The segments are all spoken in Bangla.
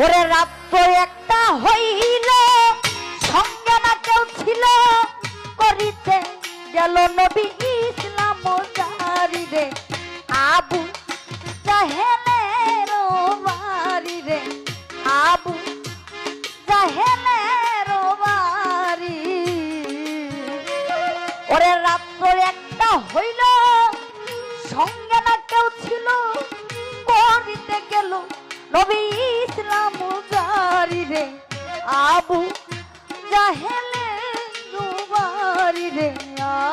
ওরে রাত তো একটা হইল, সঙ্গে না কেউ ছিল, করিতে গেল নবী ইসলাম জারি রে, আবু জাহেলের বাড়ি রে, আবু জাহেলের বাড়ি। ওরে রাত তো একটা হইল, সঙ্গে না কেউ ছিল, করিতে গেল নবী ইসলাম জারি রে, আবু জাহেলের বাড়ি রে,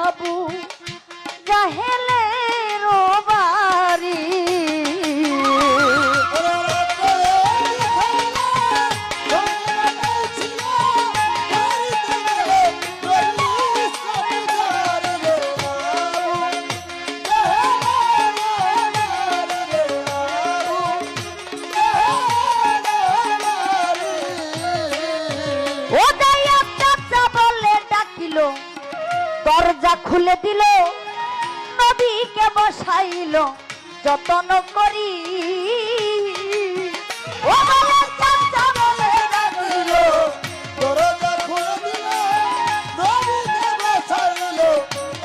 আবু জাহেলের বাড়ি। দরজা খুলে দিল, নবীকে বসাইল যতন করি। ও বলে চাচা বলে ডাকিল, দরজা খুলে দিল, নবীকে বসাইল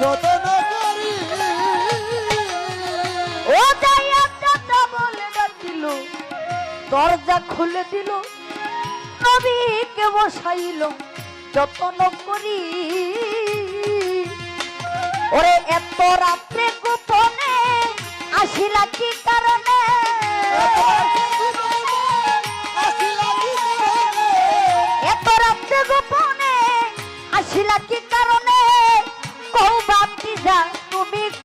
যতন করি। ও যাইয়া চাচা বলে ডাকিল, দরজা খুলে দিল, নবীকে বসাইল যতন করি। ওরে এত রাত্রে গোপনে আসিলা কি